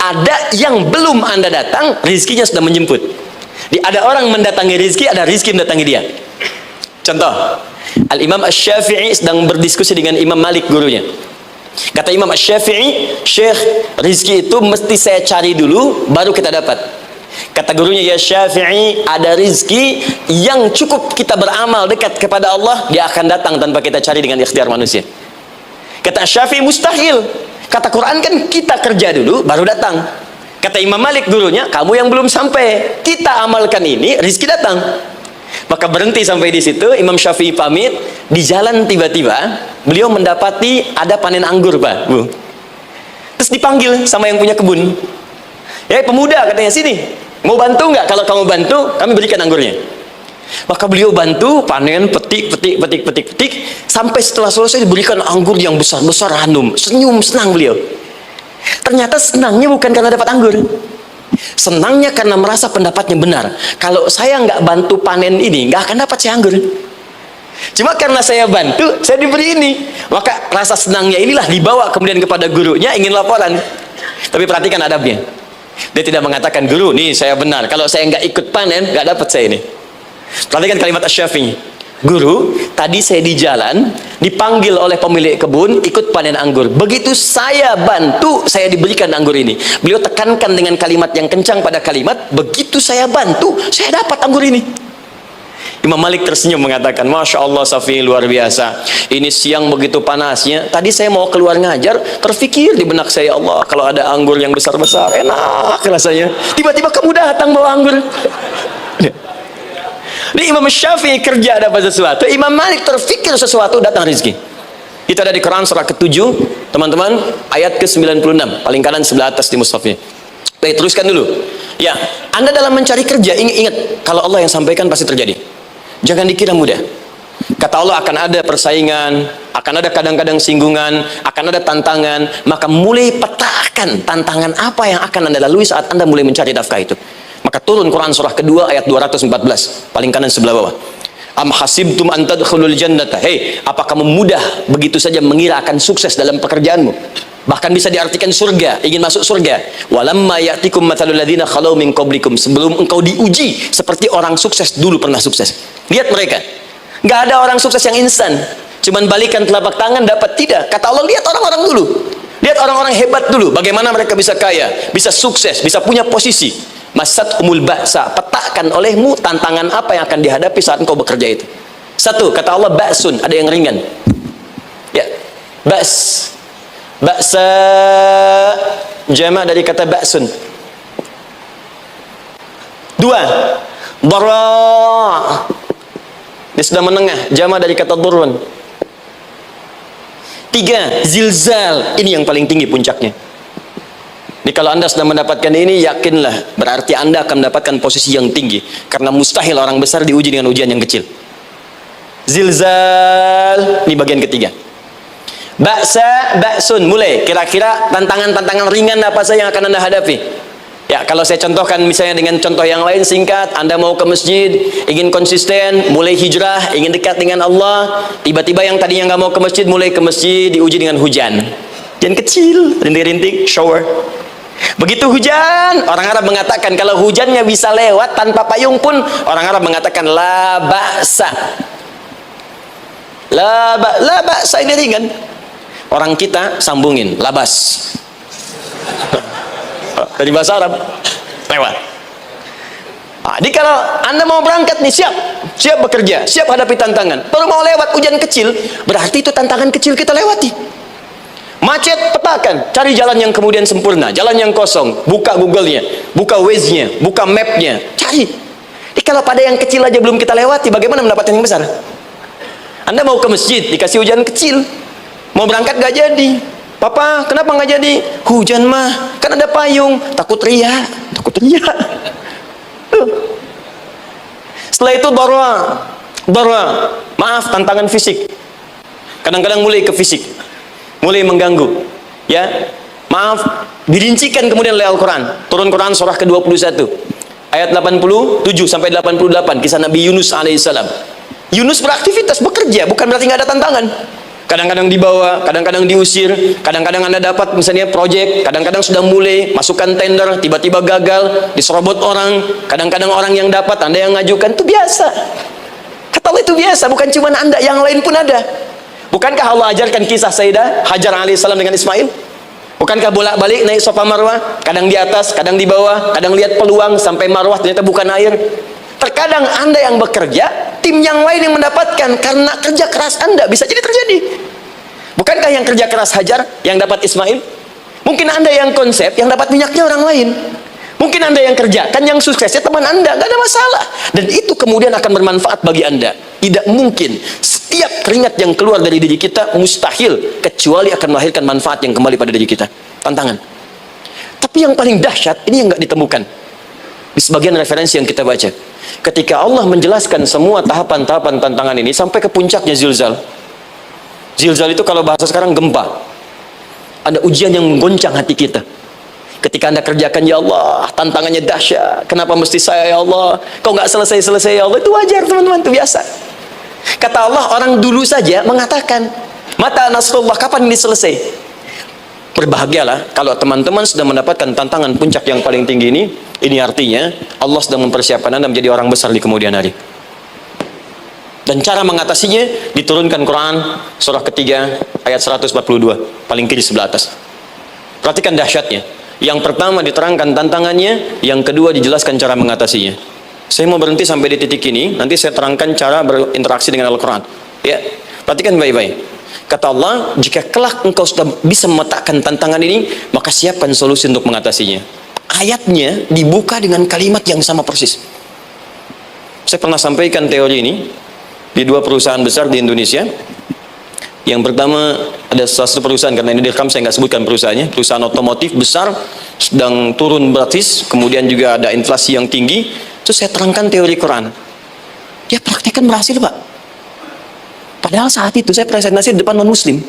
ada yang belum Anda datang, rizkinya sudah menjemput. Ada orang mendatangi rizki, ada rizki mendatangi dia. Contoh, Al-Imam Asy-Syafi'i sedang berdiskusi dengan Imam Malik, gurunya. Kata Imam Asy-Syafi'i, Syekh, rizki itu mesti saya cari dulu, baru kita dapat. Kata gurunya, ya Syafi'i, ada rizki yang cukup kita beramal dekat kepada Allah, dia akan datang tanpa kita cari dengan ikhtiar manusia. Kata Syafi'i, mustahil. Kata Quran kan kita kerja dulu, baru datang. Kata Imam Malik, gurunya, kamu yang belum sampai, kita amalkan ini, rizki datang. Maka berhenti sampai di situ. Imam Syafi'i pamit. Di jalan tiba-tiba beliau mendapati ada panen anggur, Pak, Bu. Terus dipanggil sama yang punya kebun. Ya, pemuda, katanya, sini, mau bantu nggak? Kalau kamu bantu, kami berikan anggurnya. Maka beliau bantu panen, petik, sampai setelah selesai diberikan anggur yang besar-besar. Hanum senyum, senang beliau. Ternyata senangnya bukan karena dapat anggur, senangnya karena merasa pendapatnya benar. Kalau saya nggak bantu panen ini, nggak akan dapat saya anggur. Cuma karena saya bantu, saya diberi ini. Maka rasa senangnya inilah dibawa kemudian kepada gurunya, ingin laporan. Tapi perhatikan adabnya. Dia tidak mengatakan, guru, nih saya benar, kalau saya nggak ikut panen, nggak dapat saya ini. Perhatikan kalimat Asy-Syafi'i. Guru, tadi saya di jalan, dipanggil oleh pemilik kebun, ikut panen anggur. Begitu saya bantu, saya diberikan anggur ini. Beliau tekankan dengan kalimat yang kencang pada kalimat, begitu saya bantu, saya dapat anggur ini. Imam Malik tersenyum mengatakan, Masya Allah, Syafi'i, luar biasa. Ini siang begitu panasnya, tadi saya mau keluar ngajar, terfikir di benak saya, Allah, kalau ada anggur yang besar-besar, enak rasanya. Tiba-tiba kamu datang bawa anggur. Ini Imam Syafi'i kerja dapat sesuatu, Imam Malik terfikir sesuatu, datang rezeki. Itu ada di Quran surah ke-7, teman-teman, ayat ke-96, paling kanan sebelah atas di mushafnya. Baik, teruskan dulu. Ya, Anda dalam mencari kerja, ingat, kalau Allah yang sampaikan pasti terjadi. Jangan dikira mudah. Kata Allah, akan ada persaingan, akan ada kadang-kadang singgungan, akan ada tantangan. Maka mulai petakan tantangan apa yang akan Anda lalui saat Anda mulai mencari nafkah itu. Maka turun Quran surah kedua ayat 214, paling kanan sebelah bawah. Am hasibtum an tadkhulul jannata. Hei, apa kamu mudah begitu saja mengira akan sukses dalam pekerjaanmu? Bahkan bisa diartikan surga, ingin masuk surga. Walamma ya'tikum mathalul ladzina khalau min qablikum. Sebelum engkau diuji seperti orang sukses dulu pernah sukses. Lihat mereka. Enggak ada orang sukses yang instan. Cuman balikan telapak tangan dapat, tidak. Kata Allah, lihat orang-orang dulu. Lihat orang-orang hebat dulu, bagaimana mereka bisa kaya, bisa sukses, bisa punya posisi. Masat umul ba'sa, petakan olehmu tantangan apa yang akan dihadapi saat engkau bekerja itu. Satu, kata Allah, ba'sun, ada yang ringan. Ya, ba's. Ba'sa jama' dari kata ba'sun. Dua, dara, dia sudah menengah, jama' dari kata durun. Tiga, zilzal, ini yang paling tinggi puncaknya. Jadi kalau Anda sudah mendapatkan ini, yakinlah, berarti Anda akan mendapatkan posisi yang tinggi. Karena mustahil orang besar diuji dengan ujian yang kecil. Zilzal, ini bagian ketiga. Ba'sa, ba'sun, mulai. Kira-kira tantangan-tantangan ringan apa saja yang akan Anda hadapi? Ya, kalau saya contohkan misalnya dengan contoh yang lain singkat, Anda mau ke masjid, ingin konsisten, mulai hijrah, ingin dekat dengan Allah, tiba-tiba yang tadinya nggak mau ke masjid, mulai ke masjid, diuji dengan hujan. Hujan kecil, rintik-rintik, shower. Begitu hujan, orang Arab mengatakan kalau hujannya bisa lewat tanpa payung pun, orang Arab mengatakan la ba'sa. La ba'sa, ini ringan. Orang kita sambungin labas. Dari bahasa Arab lewat. Jadi kalau Anda mau berangkat nih, siap bekerja, siap hadapi tantangan, baru mau lewat hujan kecil, berarti itu tantangan kecil kita lewati. Macet, petakan, cari jalan yang kemudian sempurna, jalan yang kosong, buka Google-nya, buka Waze-nya, buka map-nya, cari. Jadi kalau pada yang kecil aja belum kita lewati, bagaimana mendapatkan yang besar? Anda mau ke masjid, dikasih hujan kecil, mau berangkat gak jadi. Papa, kenapa nggak jadi? Hujan mah, kan ada payung. Takut riak. Setelah itu dara, maaf, tantangan fisik. Kadang-kadang mulai ke fisik, mulai mengganggu. Ya, maaf, dirincikan kemudian oleh Al-Quran. Turun Quran surah ke-21, ayat 87 sampai 88, kisah Nabi Yunus alaihissalam. Yunus beraktivitas, bekerja, bukan berarti nggak ada tantangan. Kadang-kadang dibawa, kadang-kadang diusir, kadang-kadang Anda dapat misalnya proyek, kadang-kadang sudah mulai masukkan tender, tiba-tiba gagal, diserobot orang, kadang-kadang orang yang dapat, Anda yang ngajukan, itu biasa. Kata Allah itu biasa, bukan cuma Anda, yang lain pun ada. Bukankah Allah ajarkan kisah Sayyidah Hajar alaihissalam dengan Ismail? Bukankah bolak-balik naik Safa Marwah, kadang di atas, kadang di bawah, kadang lihat peluang sampai Marwah ternyata bukan air. Terkadang Anda yang bekerja, tim yang lain yang mendapatkan karena kerja keras Anda, bisa jadi terjadi. Bukankah yang kerja keras Hajar yang dapat Ismail? Mungkin Anda yang konsep, yang dapat minyaknya orang lain. Mungkin Anda yang kerjakan, yang suksesnya teman Anda, nggak ada masalah. Dan itu kemudian akan bermanfaat bagi Anda. Tidak mungkin setiap keringat yang keluar dari diri kita mustahil, kecuali akan melahirkan manfaat yang kembali pada diri kita. Tantangan. Tapi yang paling dahsyat, ini yang nggak ditemukan di sebagian referensi yang kita baca. Ketika Allah menjelaskan semua tahapan-tahapan tantangan ini sampai ke puncaknya zilzal. Zilzal itu kalau bahasa sekarang gempa. Ada ujian yang menggoncang hati kita. Ketika Anda kerjakan, ya Allah, tantangannya dahsyat. Kenapa mesti saya, ya Allah? Kau nggak selesai-selesai, ya Allah. Itu wajar, teman-teman, itu biasa. Kata Allah, orang dulu saja mengatakan, mata nasrullah, kapan ini selesai? Berbahagialah kalau teman-teman sudah mendapatkan tantangan puncak yang paling tinggi ini. Ini artinya Allah sedang mempersiapkan Anda menjadi orang besar di kemudian hari. Dan cara mengatasinya diturunkan Quran surah ketiga ayat 142, paling kiri sebelah atas. Perhatikan dahsyatnya. Yang pertama diterangkan tantangannya, yang kedua dijelaskan cara mengatasinya. Saya mau berhenti sampai di titik ini, nanti saya terangkan cara berinteraksi dengan Al-Quran. Ya, perhatikan baik-baik. Kata Allah, jika kelak engkau sudah bisa memetakan tantangan ini, maka siapkan solusi untuk mengatasinya. Ayatnya dibuka dengan kalimat yang sama persis. Saya pernah sampaikan teori ini di dua perusahaan besar di Indonesia. Yang pertama, ada salah satu perusahaan, karena ini direkam saya nggak sebutkan perusahaannya, perusahaan otomotif besar, sedang turun gratis, kemudian juga ada inflasi yang tinggi. Terus saya terangkan teori Quran. Ya, praktekkan berhasil, Pak. Padahal saat itu saya presentasi di depan non-muslim.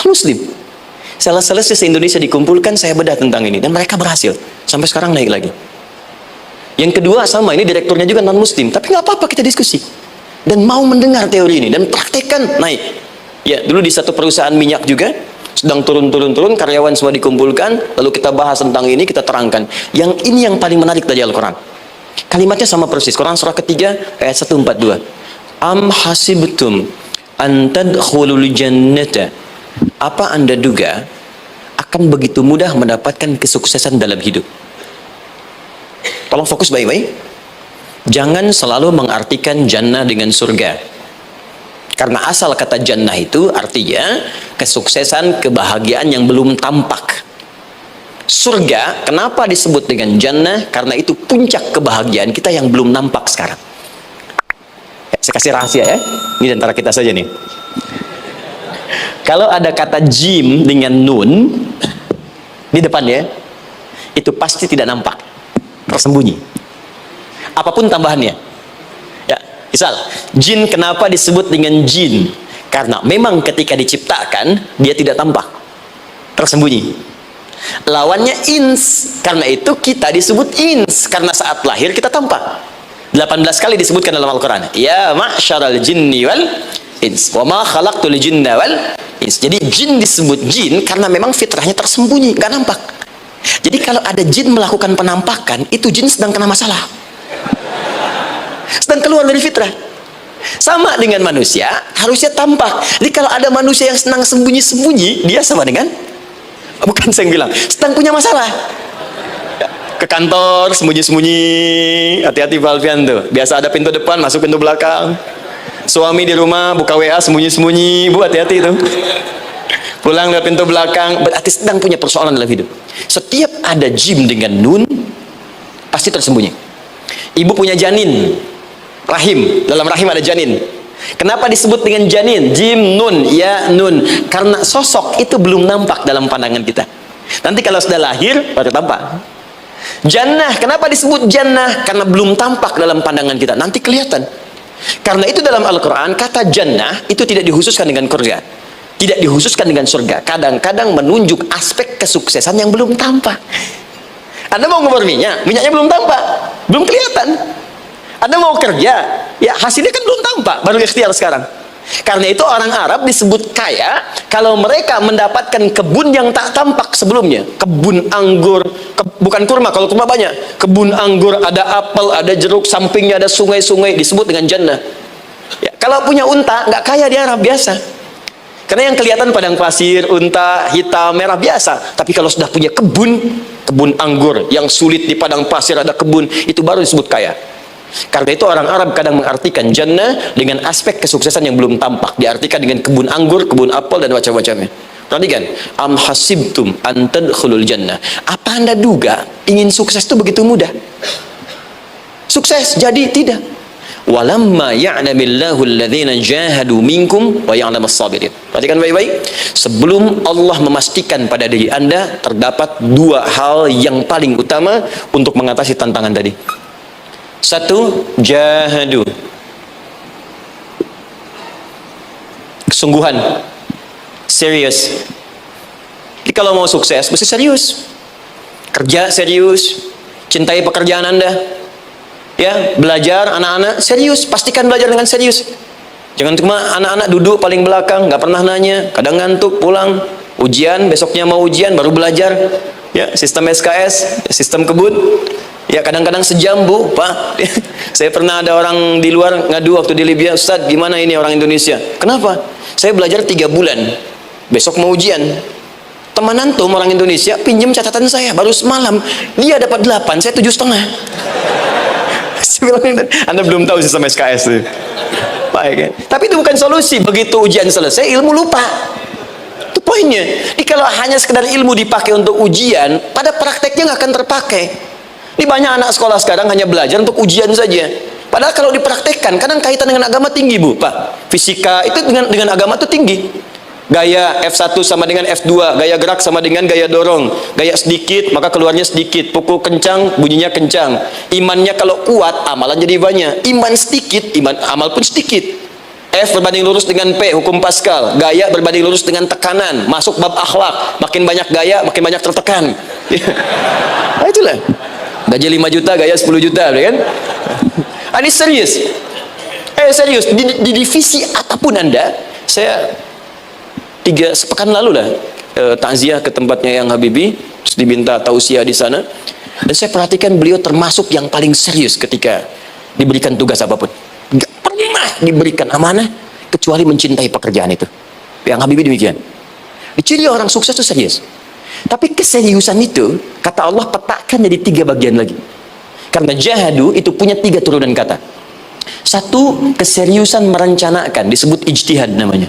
Non-muslim. Selesai se-Indonesia dikumpulkan, saya bedah tentang ini. Dan mereka berhasil. Sampai sekarang naik lagi. Yang kedua sama, ini direkturnya juga non-muslim. Tapi nggak apa-apa, kita diskusi. Dan mau mendengar teori ini. Dan praktekkan, naik. Ya, dulu di satu perusahaan minyak juga. Sedang turun, karyawan semua dikumpulkan. Lalu kita bahas tentang ini, kita terangkan. Yang ini yang paling menarik dari Al-Quran. Kalimatnya sama persis. Quran surah ketiga ayat 142. Am hasibtum an tadkhulul jannata. Apa Anda duga akan begitu mudah mendapatkan kesuksesan dalam hidup? Tolong fokus baik-baik. Jangan selalu mengartikan jannah dengan surga. Karena asal kata jannah itu artinya kesuksesan, kebahagiaan yang belum tampak. Surga, kenapa disebut dengan jannah? Karena itu puncak kebahagiaan kita yang belum nampak sekarang. Saya kasih rahasia ya, ini antara kita saja nih. Kalau ada kata jim dengan nun di depannya, itu pasti tidak nampak, tersembunyi. Apapun tambahannya. Ya, misal, jin kenapa disebut dengan jin? Karena memang ketika diciptakan, dia tidak tampak, tersembunyi. Lawannya ins, karena itu kita disebut ins, karena saat lahir kita tampak. 18 kali disebutkan dalam Al-Quran. Ya ma'syaral jinni wal ins wa ma khalaqtul jinna wal ins. Jadi jin disebut jin karena memang fitrahnya tersembunyi, nggak nampak. Jadi kalau ada jin melakukan penampakan, itu jin sedang kena masalah, sedang keluar dari fitrah. Sama dengan manusia, harusnya tampak. Jadi kalau ada manusia yang senang sembunyi-sembunyi, dia sama dengan, bukan saya bilang, sedang punya masalah. Ke kantor sembunyi-sembunyi, hati-hati Pak Alfian tuh. Biasa ada pintu depan, masuk pintu belakang. Suami di rumah buka WA sembunyi-sembunyi, Bu hati-hati itu. Pulang lewat pintu belakang, berarti sedang punya persoalan dalam hidup. Setiap ada jim dengan nun, pasti tersembunyi. Ibu punya janin, rahim, dalam rahim ada janin. Kenapa disebut dengan janin? Jim, nun, ya, nun. Karena sosok itu belum nampak dalam pandangan kita. Nanti kalau sudah lahir, baru tampak. Jannah, kenapa disebut jannah? Karena belum tampak dalam pandangan kita, nanti kelihatan. Karena itu dalam Al-Quran, kata jannah itu tidak dikhususkan dengan surga, tidak dikhususkan dengan surga. Kadang-kadang menunjuk aspek kesuksesan yang belum tampak. Anda mau ngubur minyak, minyaknya belum tampak, belum kelihatan. Anda mau kerja, ya hasilnya kan belum tampak, baru ikhtiar sekarang. Karena itu orang Arab disebut kaya kalau mereka mendapatkan kebun yang tak tampak sebelumnya. Kebun anggur, bukan kurma, kalau kurma banyak. Kebun anggur, ada apel, ada jeruk, sampingnya ada sungai-sungai, disebut dengan jannah. Ya, kalau punya unta, nggak kaya di Arab, biasa. Karena yang kelihatan padang pasir, unta, hitam, merah, biasa. Tapi kalau sudah punya kebun anggur yang sulit di padang pasir ada kebun, itu baru disebut kaya. Karena itu orang Arab kadang mengartikan jannah dengan aspek kesuksesan yang belum tampak, diartikan dengan kebun anggur, kebun apel, dan macam-macamnya. Perhatikan, am hasibtum an tadkhulul jannah. Apa Anda duga ingin sukses itu begitu mudah? Sukses jadi tidak. Walamma ya'lamillahu alladhina jahadu minkum wa ya'lamas sabirin. Perhatikan baik-baik. Sebelum Allah memastikan pada diri Anda terdapat dua hal yang paling utama untuk mengatasi tantangan tadi. Satu, jahadu, kesungguhan, serius. Jadi kalau mau sukses mesti serius, kerja serius, cintai pekerjaan Anda, ya, belajar anak-anak serius, pastikan belajar dengan serius. Jangan cuma anak-anak duduk paling belakang, nggak pernah nanya, kadang ngantuk pulang, ujian besoknya mau ujian baru belajar, ya, sistem SKS, sistem kebut. Ya, kadang-kadang sejam, Bu, Pak. Saya pernah ada orang di luar ngadu waktu di Libya, Ustaz, gimana ini orang Indonesia? Kenapa? Saya belajar 3 bulan, besok mau ujian. Teman antum orang Indonesia pinjam catatan saya, baru semalam dia dapat 8, saya 7,5. Saya bilang, Anda belum tahu sistem SKS itu. Baik, kan? Tapi itu bukan solusi. Begitu ujian selesai, ilmu lupa. Itu poinnya. Jadi kalau hanya sekedar ilmu dipakai untuk ujian, pada prakteknya nggak akan terpakai. Ini banyak anak sekolah sekarang hanya belajar untuk ujian saja. Padahal kalau dipraktekkan, kadang kaitan dengan agama tinggi, Bu, Pak. Fisika itu dengan agama itu tinggi. Gaya F1 sama dengan F2, gaya gerak sama dengan gaya dorong. Gaya sedikit, maka keluarnya sedikit. Pukul kencang, bunyinya kencang. Imannya kalau kuat, amalan jadi banyak. Iman sedikit, amal pun sedikit. F berbanding lurus dengan P, hukum Pascal. Gaya berbanding lurus dengan tekanan. Masuk bab akhlak. Makin banyak gaya, makin banyak tertekan. Nah, itulah. Gaji 5 juta, gaya 10 juta, kan? Ini serius. Serius. Di divisi apapun Anda, saya 3 sepekan lalu lah takziah ke tempatnya yang Habibie, terus diminta tausiah di sana, dan saya perhatikan beliau termasuk yang paling serius ketika diberikan tugas apapun. Gak pernah diberikan amanah kecuali mencintai pekerjaan itu. Yang Habibie demikian. Ciri orang sukses itu serius. Tapi keseriusan itu, kata Allah, petakan jadi 3 bagian lagi. Karena jahadu itu punya 3 turunan kata. Satu, keseriusan merencanakan, disebut ijtihad namanya.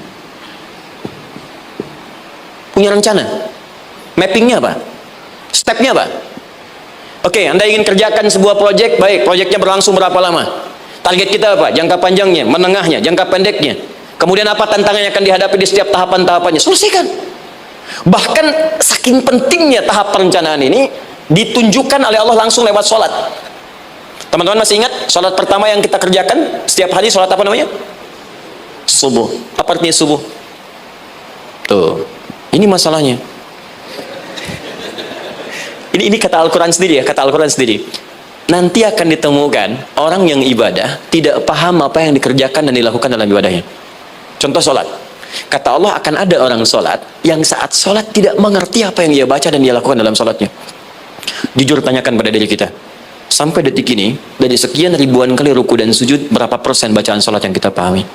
Punya rencana. Mappingnya apa? Stepnya apa? Oke, Anda ingin kerjakan sebuah proyek, baik, proyeknya berlangsung berapa lama? Target kita apa? Jangka panjangnya, menengahnya, jangka pendeknya. Kemudian apa tantangan yang akan dihadapi di setiap tahapan-tahapannya? Selesaikan. Bahkan saking pentingnya tahap perencanaan ini ditunjukkan oleh Allah langsung lewat sholat. Teman-teman masih ingat sholat pertama yang kita kerjakan setiap hari? Sholat apa namanya? Subuh. Apa artinya subuh? Tuh, ini masalahnya. Ini kata Al-Quran sendiri, ya, kata Al-Quran sendiri. Nanti akan ditemukan orang yang ibadah tidak paham apa yang dikerjakan dan dilakukan dalam ibadahnya. Contoh sholat. Kata Allah, akan ada orang sholat yang saat sholat tidak mengerti apa yang dia baca dan dia lakukan dalam sholatnya. Jujur tanyakan pada diri kita, sampai detik ini, dari sekian ribuan kali ruku dan sujud, berapa persen bacaan sholat yang kita pahami?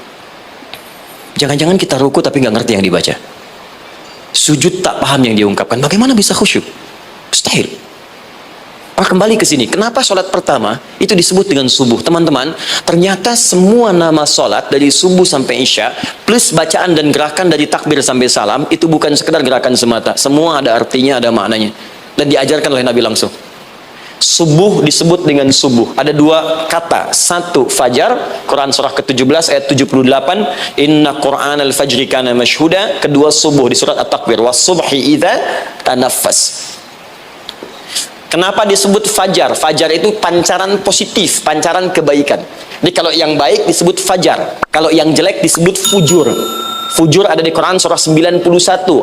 Jangan-jangan kita ruku tapi nggak ngerti yang dibaca. Sujud tak paham yang diungkapkan, bagaimana bisa khusyuk? Mustahil. Kembali ke sini, kenapa sholat pertama itu disebut dengan subuh? Teman-teman, ternyata semua nama sholat dari subuh sampai isya plus bacaan dan gerakan dari takbir sampai salam itu bukan sekedar gerakan semata, semua ada artinya, ada maknanya, dan diajarkan oleh Nabi langsung. Subuh disebut dengan subuh, ada 2 kata. Satu, fajar, Quran surah ke-17 ayat 78, inna qur'anal fajri kana mashhuda. Kedua, subuh di surat at-takbir, was subhi idza tanaffas. Kenapa disebut fajar? Fajar itu pancaran positif, pancaran kebaikan. Jadi kalau yang baik disebut fajar, kalau yang jelek disebut fujur. Fujur ada di Quran surah 91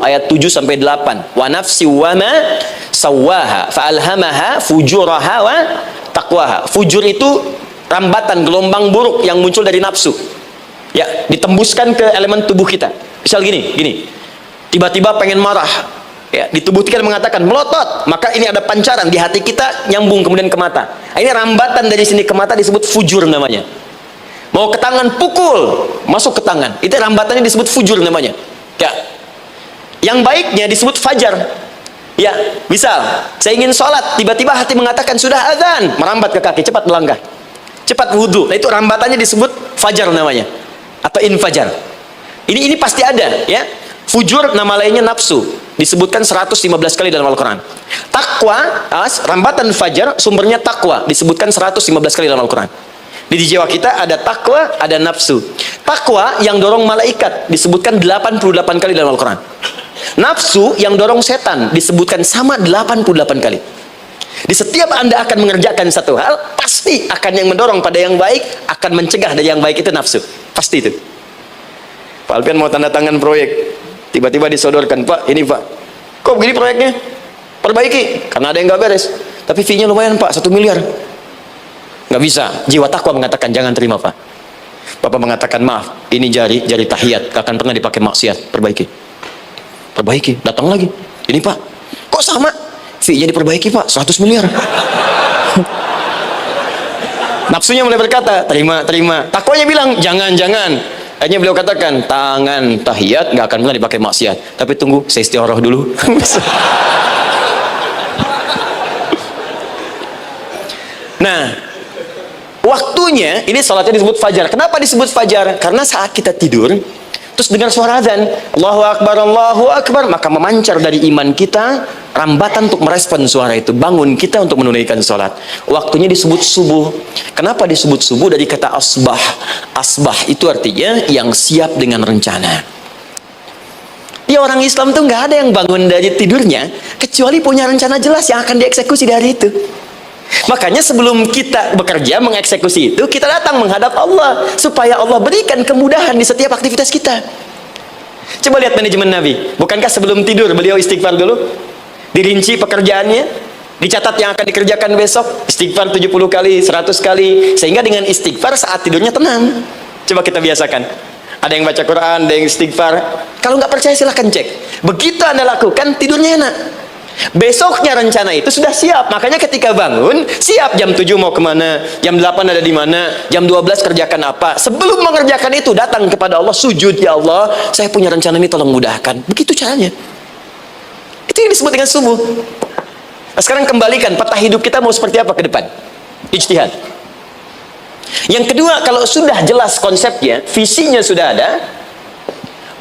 ayat 7 sampai 8. Wa nafsi wa ma sawwaha fa alhamaha fujuraha wa taqwaha. Fujur itu rambatan gelombang buruk yang muncul dari nafsu. Ya, ditembuskan ke elemen tubuh kita. Misal gini, tiba-tiba pengen marah, ya, di tubuh kita mengatakan melotot, maka ini ada pancaran di hati kita nyambung kemudian ke mata. Ini rambatan dari sini ke mata disebut fujur namanya. Mau ke tangan pukul, masuk ke tangan, itu rambatannya disebut fujur namanya. Ya, yang baiknya disebut fajar. Ya, misal saya ingin sholat, tiba-tiba hati mengatakan sudah azan, merambat ke kaki, cepat melangkah, cepat wudhu. Nah, itu rambatannya disebut fajar namanya, atau infajar. Ini pasti ada, ya. Fujur nama lainnya nafsu, disebutkan 115 kali dalam Al-Quran. Takwa, rambatan fajar, sumbernya takwa, disebutkan 115 kali dalam Al-Quran. Di jiwa kita ada takwa, ada nafsu. Takwa yang dorong malaikat disebutkan 88 kali dalam Al-Quran. Nafsu yang dorong setan disebutkan sama 88 kali. Di setiap Anda akan mengerjakan satu hal, pasti akan yang mendorong pada yang baik, akan mencegah dari yang baik itu nafsu. Pasti itu. Pak Alpian mau tanda tangan proyek, tiba-tiba disodorkan, Pak, ini Pak, kok begini proyeknya? Perbaiki, karena ada yang nggak beres. Tapi fee-nya lumayan Pak, 1 miliar. Nggak bisa. Jiwa takwa mengatakan jangan terima Pak. Bapak mengatakan maaf, ini jari tahiyat, gak akan pernah dipakai maksiat. Perbaiki, datang lagi. Ini Pak, kok sama? Fee-nya diperbaiki Pak, 100 miliar. Nafsunya mulai berkata, terima. Takwanya bilang, jangan. Akhirnya beliau katakan, tangan tahiyat nggak akan pernah dipakai maksiat. Tapi tunggu, saya istighfar dulu. Nah, waktunya, ini salatnya disebut fajar. Kenapa disebut fajar? Karena saat kita tidur, terus dengar suara azan, Allahu Akbar, maka memancar dari iman kita rambatan untuk merespon suara itu, bangun kita untuk menunaikan sholat. Waktunya disebut subuh. Kenapa disebut subuh? Dari kata asbah. Asbah itu artinya yang siap dengan rencana. Ya, orang Islam tuh nggak ada yang bangun dari tidurnya kecuali punya rencana jelas yang akan dieksekusi di hari itu. Makanya sebelum kita bekerja mengeksekusi itu, kita datang menghadap Allah supaya Allah berikan kemudahan di setiap aktivitas kita. Coba lihat manajemen Nabi. Bukankah sebelum tidur beliau istighfar dulu? Dirinci pekerjaannya, dicatat yang akan dikerjakan besok, istighfar 70 kali, 100 kali, sehingga dengan istighfar saat tidurnya tenang. Coba kita biasakan. Ada yang baca Quran, ada yang istighfar. Kalau nggak percaya silahkan cek. Begitu Anda lakukan, tidurnya enak. Besoknya rencana itu sudah siap. Makanya ketika bangun, siap jam 7 mau kemana, jam 8 ada di mana, jam 12 kerjakan apa. Sebelum mengerjakan itu, datang kepada Allah, sujud, ya Allah, saya punya rencana ini, tolong mudahkan. Begitu caranya. Itu yang disebut dengan subuh. Nah, sekarang kembalikan peta hidup kita mau seperti apa ke depan. Ijtihad. Yang kedua, kalau sudah jelas konsepnya, visinya sudah ada,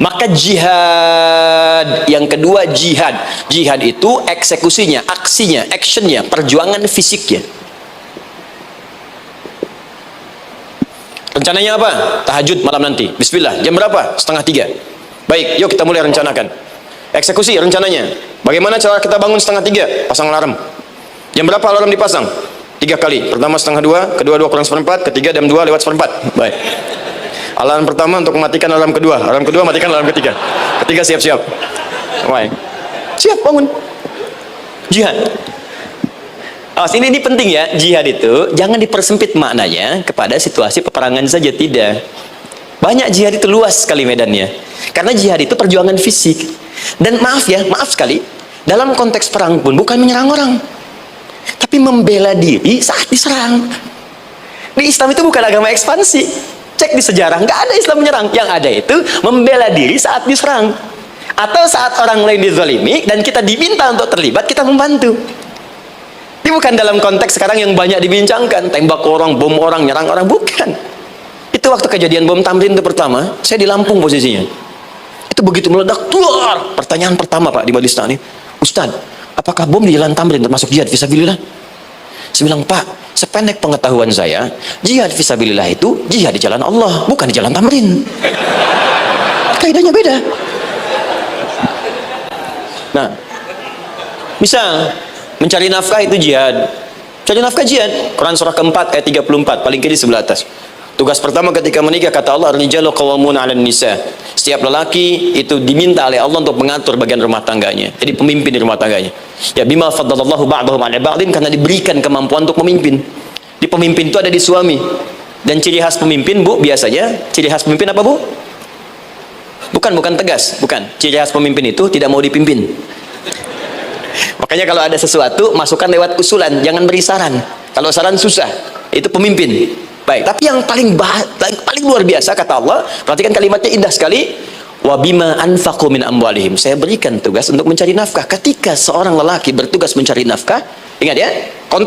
maka jihad. Yang kedua jihad. Jihad itu eksekusinya, aksinya, actionnya, perjuangan fisiknya. Rencananya apa? Tahajud malam nanti. Bismillah. Jam berapa? 2:30. Baik, yuk kita mulai rencanakan. Eksekusi rencananya. Bagaimana cara kita bangun 2:30? Pasang alarm. Jam berapa alarm dipasang? 3 kali. Pertama 1:30, kedua 2 kurang 1/4, ketiga jam 2 lewat 1/4. Baik. Alarm pertama untuk mematikan alarm kedua. Alarm kedua matikan alarm ketiga. Ketiga siap-siap. Baik. Siap bangun. Jihad. Ini penting ya, jihad itu jangan dipersempit maknanya kepada situasi peperangan saja, tidak. Banyak jihad itu luas sekali medannya. Karena jihad itu perjuangan fisik. Dan maaf sekali, dalam konteks perang pun bukan menyerang orang, tapi membela diri saat diserang. Di Islam itu bukan agama ekspansi. Cek di sejarah, nggak ada Islam menyerang. Yang ada itu membela diri saat diserang. Atau saat orang lain dizalimi dan kita diminta untuk terlibat, kita membantu. Ini bukan dalam konteks sekarang yang banyak dibincangkan, tembak orang, bom orang, nyerang orang, bukan. Itu waktu kejadian bom Tamrin itu pertama, saya di Lampung posisinya. Itu begitu meledak, tuar. Pertanyaan pertama Pak di Majelis Taklim, Ustaz, apakah bom di Jalan Tamrin termasuk jihad fisabilillah? Saya bilang, Pak, sependek pengetahuan saya, jihad fisabilillah itu jihad di jalan Allah, bukan di Jalan Tamrin. Kaidahnya beda. Nah, misal mencari nafkah itu jihad. Cari nafkah jihad. Quran surah keempat ayat 34, paling kiri sebelah atas. Tugas pertama ketika menikah, kata Allah, ar-rijalu qawwamuna 'alan nisa. Setiap lelaki itu diminta oleh Allah untuk mengatur bagian rumah tangganya. Jadi pemimpin di rumah tangganya. Ya bima faddalallahu ba'dahum 'ala ba'din, karena diberikan kemampuan untuk memimpin. Di pemimpin itu ada di suami. Dan ciri khas pemimpin, Bu, biasanya ciri khas pemimpin apa, Bu? Bukan tegas, bukan. Ciri khas pemimpin itu tidak mau dipimpin. Makanya kalau ada sesuatu, masukkan lewat usulan, jangan beri saran. Kalau saran susah, itu pemimpin. Baik, tapi yang paling luar biasa kata Allah, perhatikan kalimatnya indah sekali. Wa bima anfaqu min amwalihim. Saya berikan tugas untuk mencari nafkah. Ketika seorang lelaki bertugas mencari nafkah, ingat ya, konteks